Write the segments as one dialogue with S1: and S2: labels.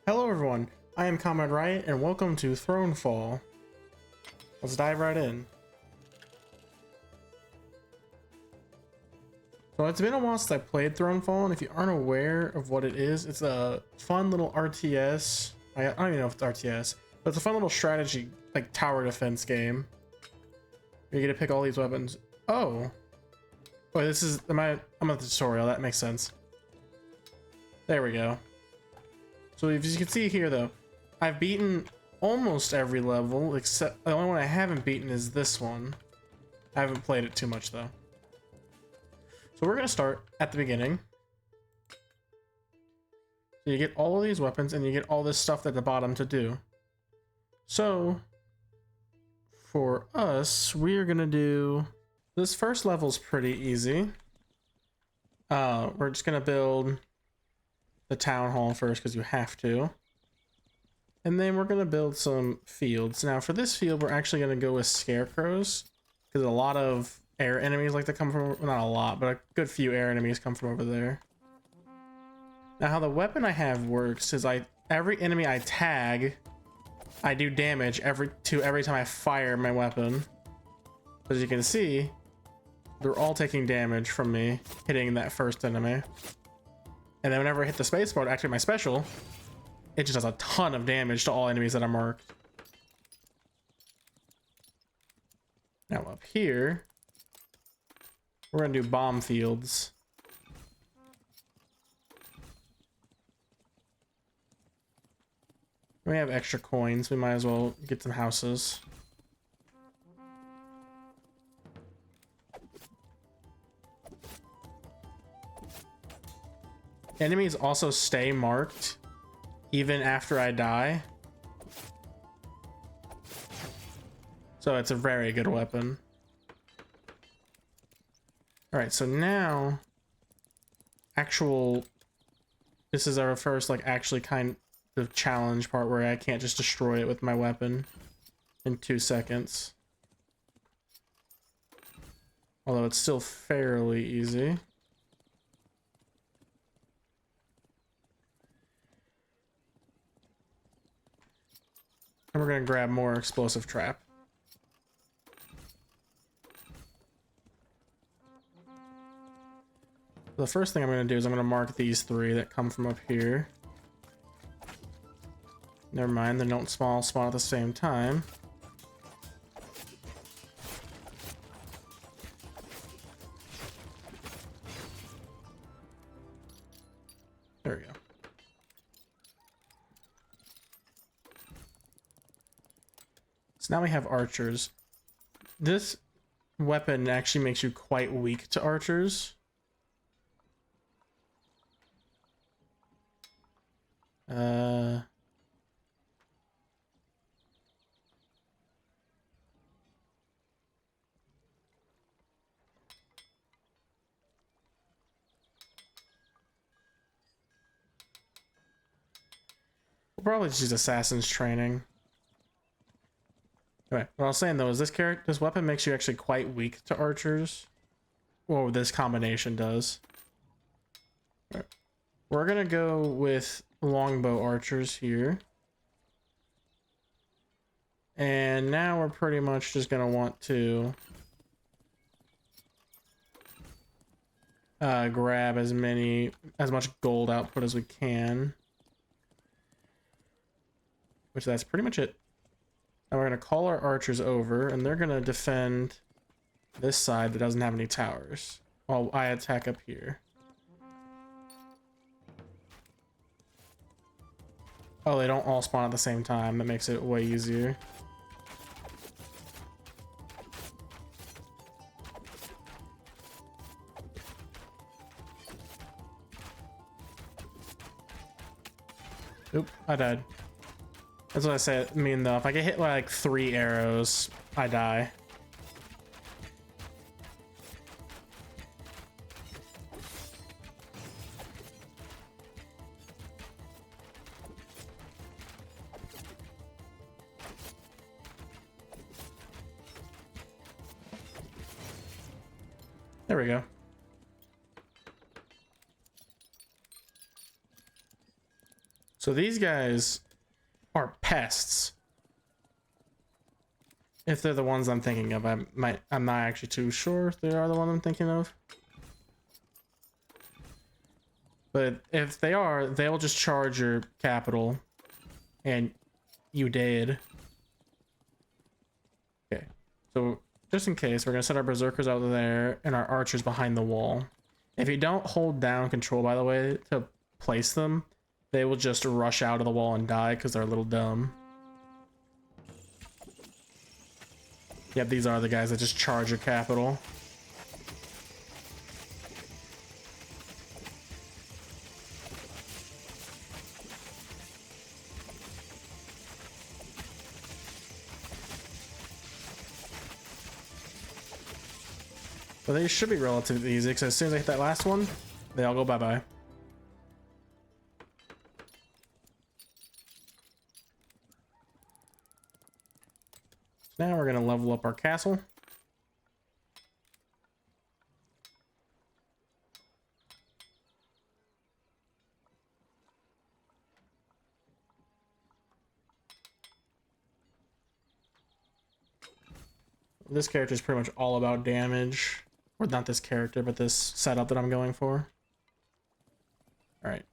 S1: Hello everyone, I am Comrade Riot and welcome to Thronefall. Let's dive right in. So it's been a while since I played Thronefall, and if you aren't aware of what it is, it's a fun little RTS. I don't even know if it's RTS, but it's a fun little strategy, like tower defense game. You get to pick all these weapons. Oh, wait, this is, I'm at the tutorial, that makes sense. There we go. So if you can see here though, I've beaten almost every level, except the only one I haven't beaten is this one. I haven't played it too much though. So we're gonna start at the beginning. So you get all of these weapons and you get all this stuff at the bottom to do. So for us, we are gonna do, this first level's pretty easy. We're just gonna build the town hall first because you have to. And then we're going to build some fields. Now for this field, we're actually going to go with scarecrows because a lot of air enemies like to come from, well, not a lot, but a good few air enemies come from over there. Now how the weapon I have works is every enemy I tag, I do damage every time I fire my weapon. As you can see, they're all taking damage from me hitting that first enemy. And then whenever I hit the spacebar to activate my special, it just does a ton of damage to all enemies that are marked. Now up here, we're gonna do bomb fields. We have extra coins, we might as well get some houses. Enemies also stay marked even after I die. So it's a very good weapon. All right, so now this is our first actually kind of challenge part where I can't just destroy it with my weapon in 2 seconds. Although it's still fairly easy. And we're gonna grab more explosive trap. The first thing I'm gonna do is I'm gonna mark these 3 that come from up here. Never mind, they don't spawn at the same time. There we go. So now we have archers. This weapon actually makes you quite weak to archers. We'll probably just use assassin's training. Okay, what I was saying though is this weapon makes you actually quite weak to archers. Well, this combination does. All right. We're gonna go with longbow archers here. And now we're pretty much just gonna want to grab as much gold output as we can. Which that's pretty much it. Now we're gonna call our archers over and they're gonna defend this side that doesn't have any towers while I attack up here. Oh, they don't all spawn at the same time. That makes it way easier. Oop, I died. That's what I mean though. If I get hit by 3 arrows, I die. There we go. So these guys are pests. If they're the ones I'm thinking of, I'm not actually too sure if they are the one I'm thinking of. But if they are, they'll just charge your capital and you dead. Okay. So just in case, we're gonna set our berserkers out there and our archers behind the wall. If you don't hold down control, by the way, to place them, they will just rush out of the wall and die because they're a little dumb. Yep, these are the guys that just charge your capital. But they should be relatively easy, because as soon as I hit that last one, they all go bye-bye. Now we're gonna level up our castle. This character is pretty much all about damage. Or not this character, but this setup that I'm going for. Alright.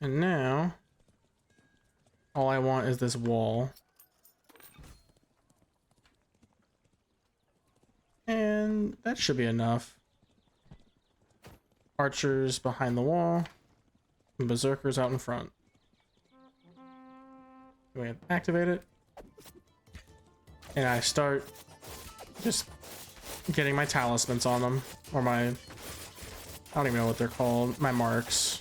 S1: And now, all I want is this wall. And that should be enough. Archers behind the wall. And berserkers out in front. We activate it. And I start just getting my talismans on them. Or my... I don't even know what they're called. My marks.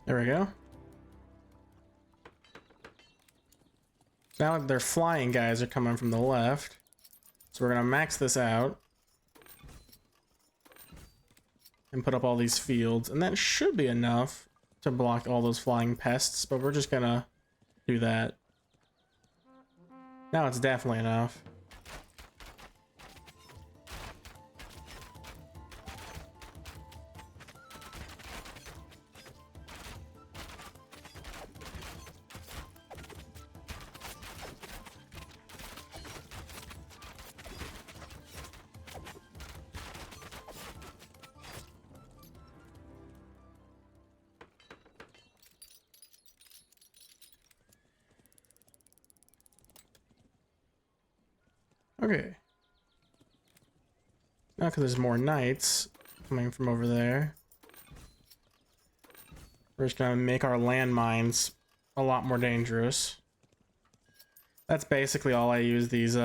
S1: There we go. Now their flying guys are coming from the left. So we're gonna max this out. And put up all these fields. And that should be enough to block all those flying pests, but we're just gonna do that. Now it's definitely enough. Okay. Now, because there's more knights coming from over there, we're just gonna make our landmines a lot more dangerous. That's basically all I use these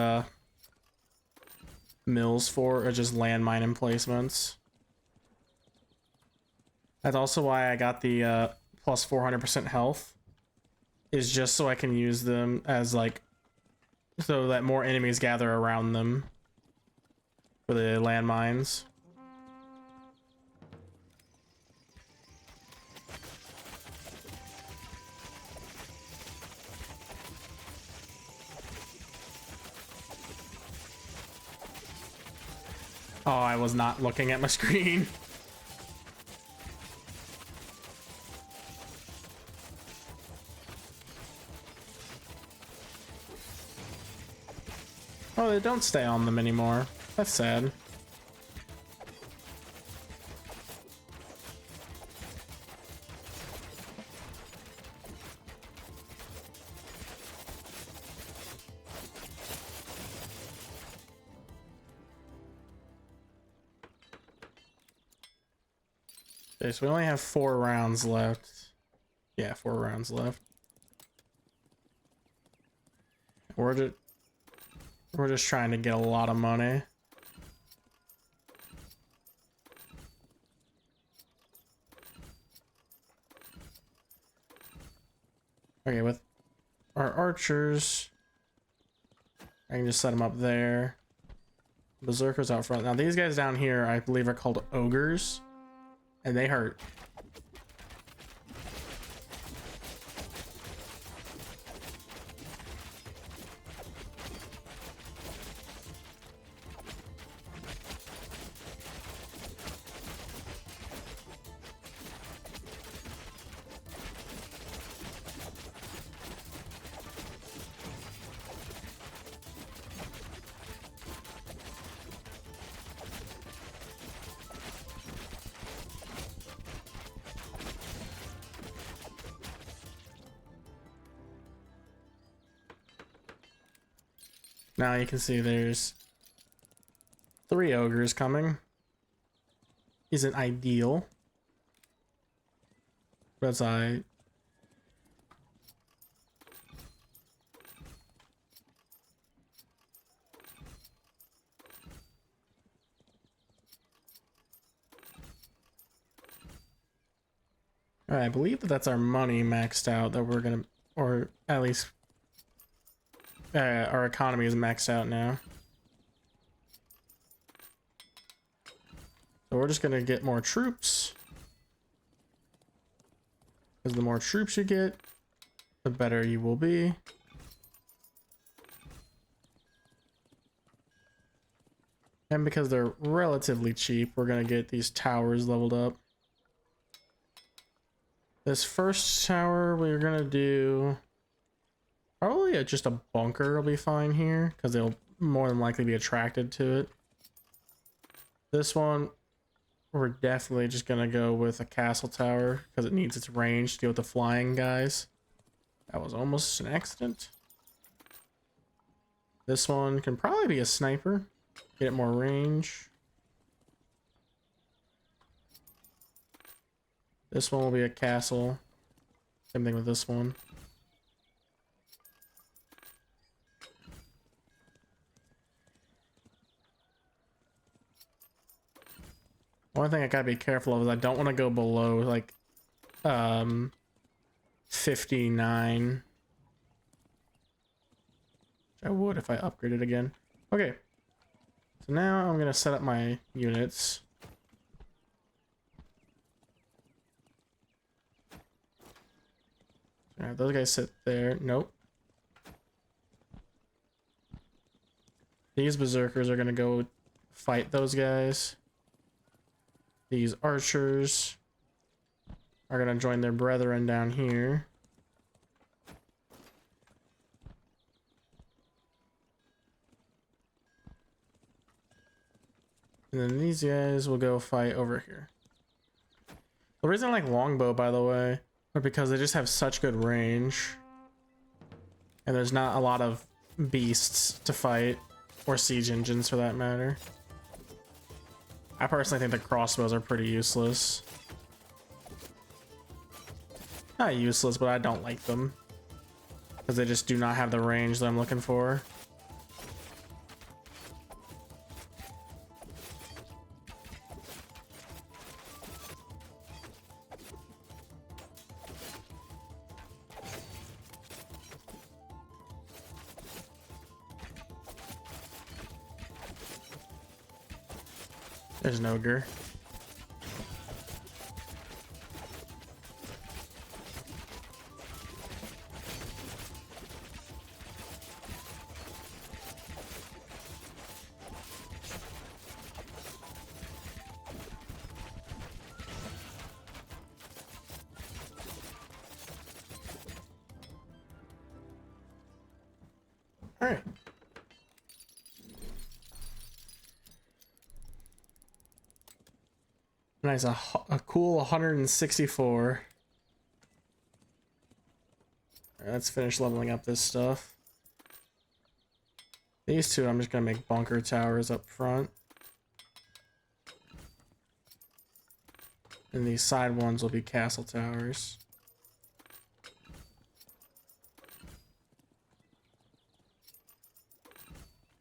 S1: mills for, are just landmine emplacements. That's also why I got the plus 400% health, is just so I can use them as like, so that more enemies gather around them for the landmines. Oh, I was not looking at my screen. Oh, they don't stay on them anymore. That's sad. Okay, so we only have 4 rounds left. Yeah, 4 rounds left. We're just trying to get a lot of money. Okay, with our archers, I can just set them up there. Berserkers out front. Now these guys down here, I believe, are called ogres, and they hurt. Now you can see there's 3 ogres coming. Isn't ideal. But Alright, I believe that that's our money maxed out that we're gonna, or at least our economy is maxed out now. So we're just gonna get more troops. Because the more troops you get, the better you will be. And because they're relatively cheap, we're gonna get these towers leveled up. This first tower we're gonna do probably just a bunker will be fine here because they'll more than likely be attracted to it. This one, we're definitely just gonna go with a castle tower because it needs its range to deal with the flying guys. That was almost an accident. This one can probably be a sniper, get it more range. This one will be a castle. Same thing with this one. One thing I gotta be careful of is I don't want to go below like 59. Which I would if I upgraded again. Okay. So now I'm gonna set up my units. Alright, those guys sit there. Nope. These berserkers are gonna go fight those guys. These archers are gonna join their brethren down here. And then these guys will go fight over here. The reason I like longbow, by the way, are because they just have such good range. And there's not a lot of beasts to fight, or siege engines for that matter. I personally think the crossbows are pretty useless. Not useless, but I don't like them. Because they just do not have the range that I'm looking for. There's an ogre. All right. Nice, a cool 164. All right, let's finish leveling up this stuff. These two, I'm just gonna make bunker towers up front. And these side ones will be castle towers.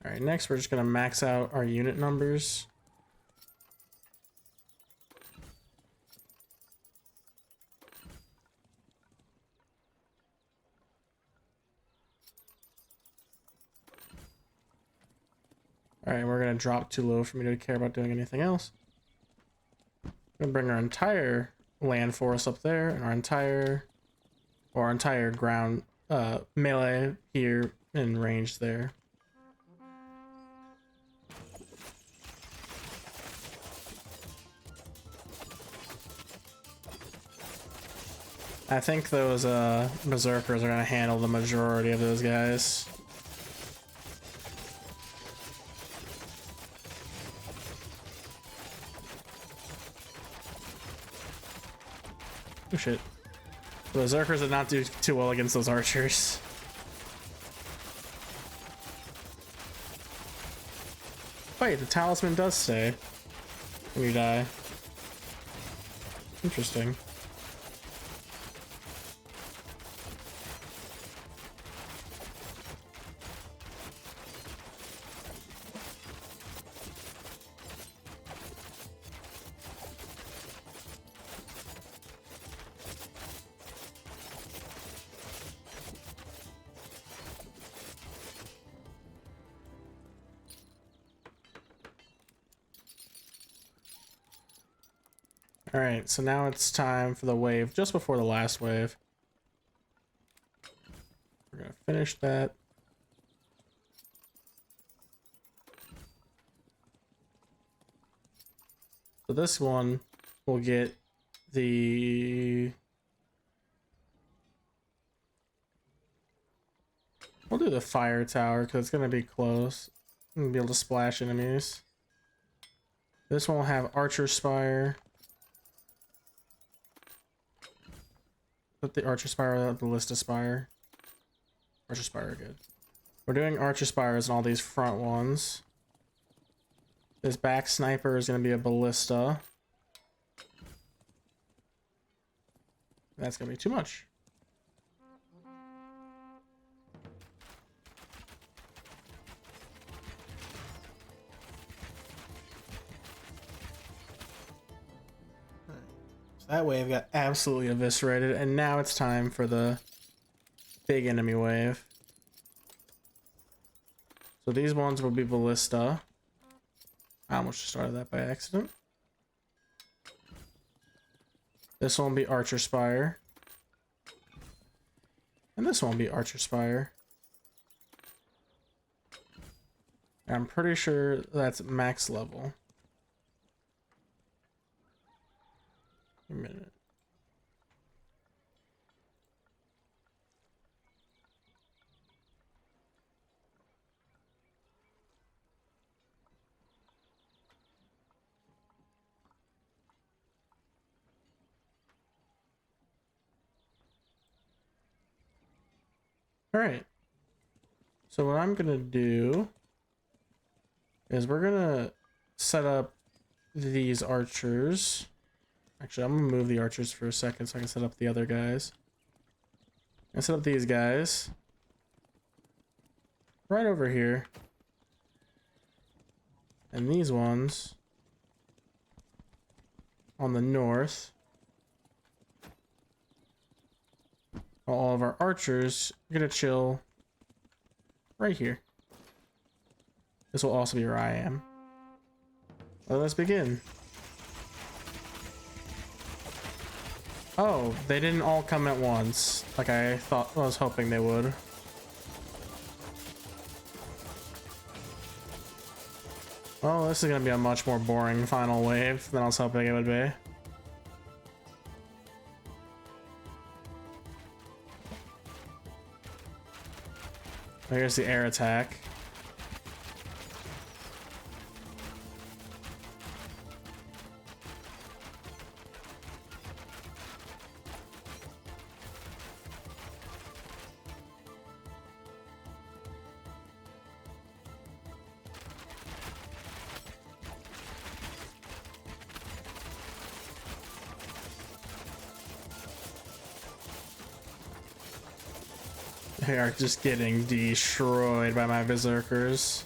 S1: Alright, next we're just gonna max out our unit numbers. Alright, we're gonna drop too low for me to care about doing anything else. We're gonna bring our entire land force up there and our entire ground melee here in range there. I think those berserkers are gonna handle the majority of those guys. Oh shit. The berserkers did not do too well against those archers. Wait, the talisman does stay when you die. Interesting. Alright, so now it's time for the wave just before the last wave. We're gonna finish that. So this one will get the... We'll do the fire tower because it's gonna be close. I'm gonna be able to splash enemies. This one will have Archer Spire. Put the Archer Spire or the Ballista Spire. Archer Spire are good. We're doing Archer Spires on all these front ones. This back sniper is going to be a Ballista. That's going to be too much. That wave got absolutely eviscerated, and now it's time for the big enemy wave. So these ones will be Ballista. I almost started that by accident. This one will be Archer Spire. And this one will be Archer Spire. I'm pretty sure that's max level. A minute. All right. So what I'm gonna do is we're gonna set up these archers. Actually, I'm gonna move the archers for a second so I can set up the other guys. I set up these guys right over here, and these ones on the north. All of our archers are gonna chill right here. This will also be where I am. Well, let's begin. Oh, they didn't all come at once, like I was hoping they would. Well, this is gonna be a much more boring final wave than I was hoping it would be. Here's the air attack. They are just getting destroyed by my berserkers.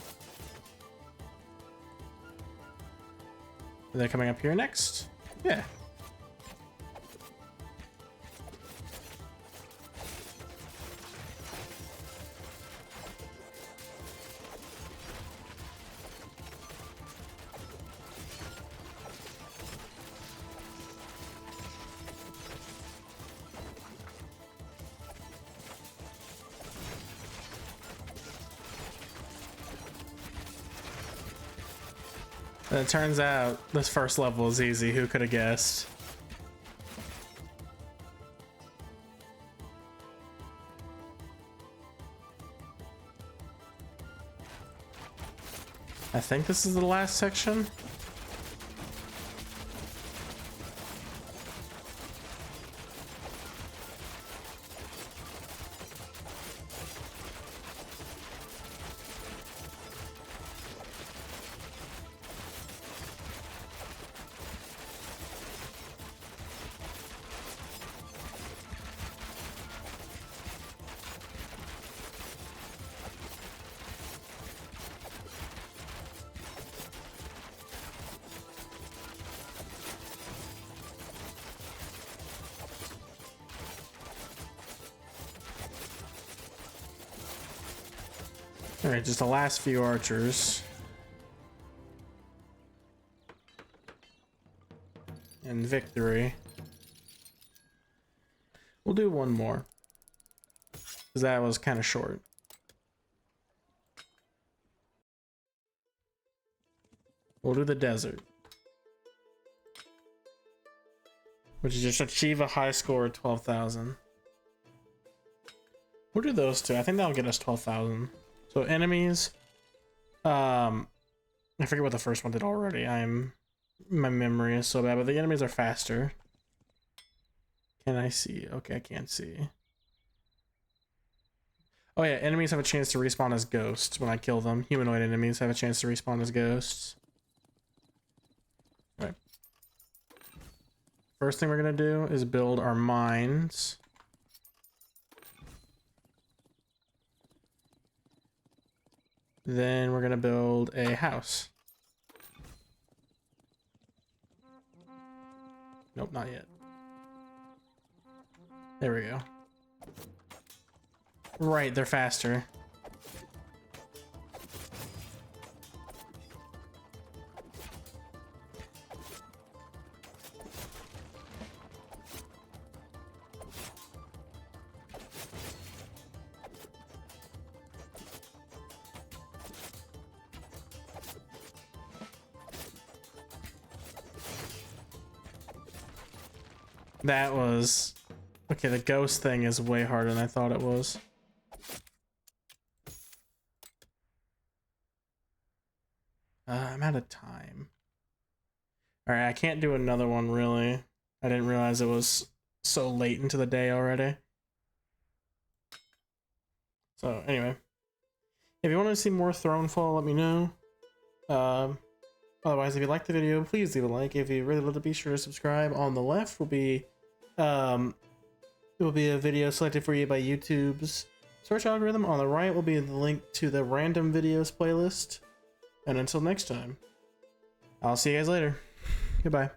S1: Are they coming up here next? Yeah. And it turns out this first level is easy. Who could have guessed? I think this is the last section. All right, just the last few archers. And victory. We'll do one more, because that was kind of short. We'll do the desert, which is just achieve a high score of 12,000. We'll do those two. I think that'll get us 12,000. So enemies, I forget what the first one did already. My memory is so bad, but the enemies are faster. Can I see? Okay, I can't see. Oh yeah, enemies have a chance to respawn as ghosts when I kill them. Humanoid enemies have a chance to respawn as ghosts. All right. First thing we're gonna do is build our mines. Then we're gonna build a house. Nope, not yet. There we go. Right, they're faster. That was... Okay, the ghost thing is way harder than I thought it was. I'm out of time. Alright, I can't do another one, really. I didn't realize it was so late into the day already. So, anyway. If you want to see more Thronefall, let me know. Otherwise, if you liked the video, please leave a like. If you really love to, be sure to subscribe. On the left will be a video selected for you by YouTube's search algorithm. On the right will be the link to the random videos playlist. And until next time, I'll see you guys later. Goodbye.